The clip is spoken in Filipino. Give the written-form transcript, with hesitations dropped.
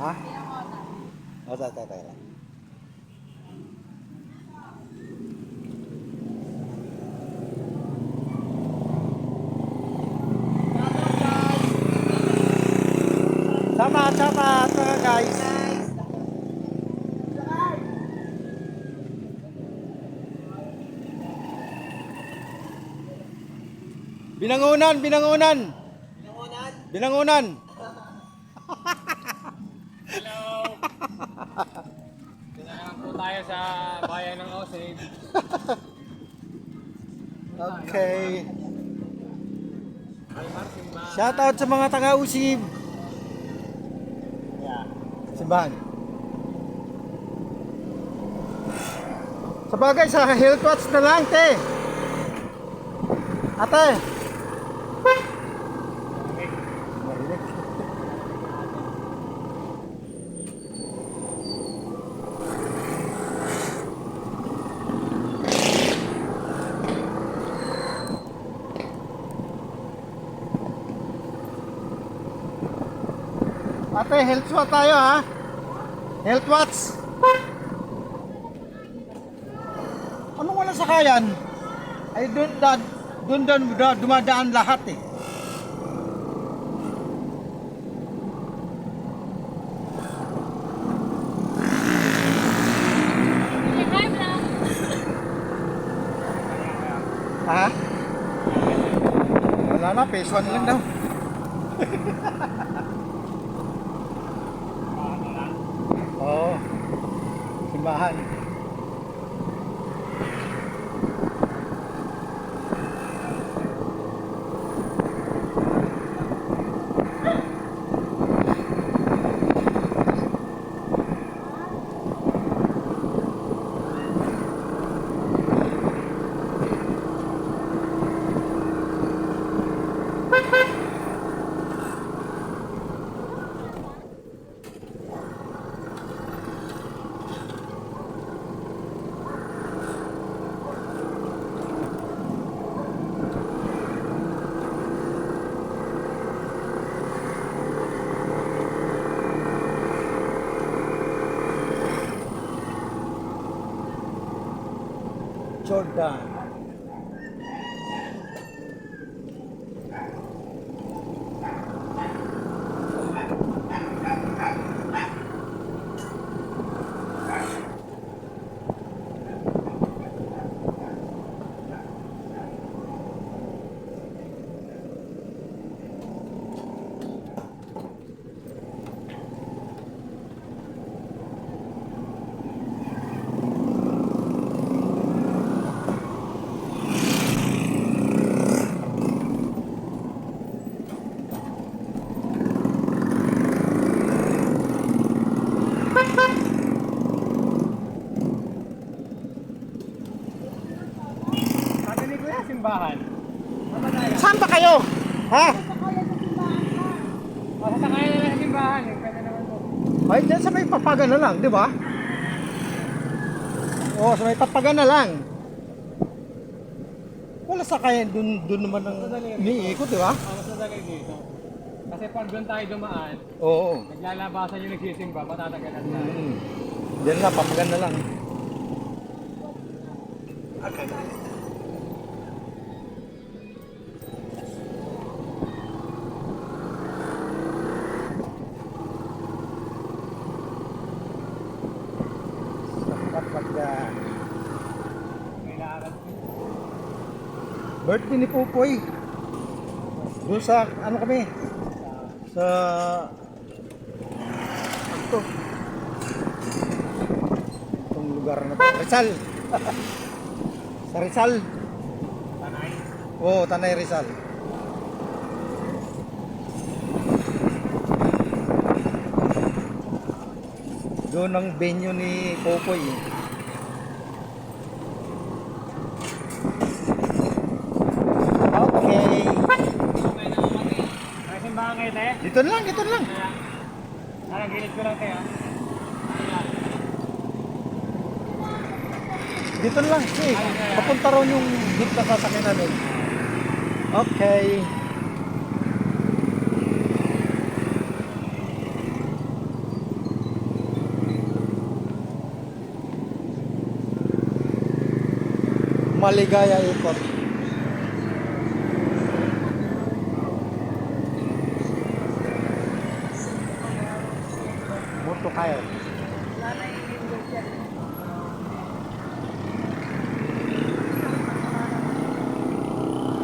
Ha? O, tayo. Sama mga guys. Binangunan. Hello! Dito na naman po tayo sa bayan ng Osage. Okay. Shout out sa mga taga-Usib. Simbahan. Sa bagay, sa health watch na lang, te. Ate. Marinig. Ate, health watch tayo ha. Health watch. Anong wala sakayan? Ay doon dumadaan lahat eh. Ha? Wala na, phase 1 lang daw. Oo. Simbahan. Jordan. Narinig ko yung simbahan. Saan ba kayo? Ha? Sasakayan na lang sa simbahan. Pwede naman po. Ay, dyan sa may papagan na lang, di ba? Oo, sa may papagan na lang. Wala sakayan, dun naman ang iniikot, di ba? Mas madali dito. Kasi pag doon tayo dumaan, Oo. naglalabasan yung nagsisimba, matatagalan tayo. Diyan na, papagan na lang. Papagan. Kailangan. Birthday ni Pupoy. Doon sa, ano kami? Sa... Ano to? Itong lugar na to. Rizal. Sa Rizal. Tanay. Oo, Tanay Rizal. Doon ang venue ni Pupoy. Okay. May simbahan kayo tayo? Dito lang, dito lang. Parang gilid ko lang tayo. Dito lang. Eh, papunta ron yung jeep na sasakyan namin. Okay. Maligaya ikot. Moto kayo. Wala na yung window dyan.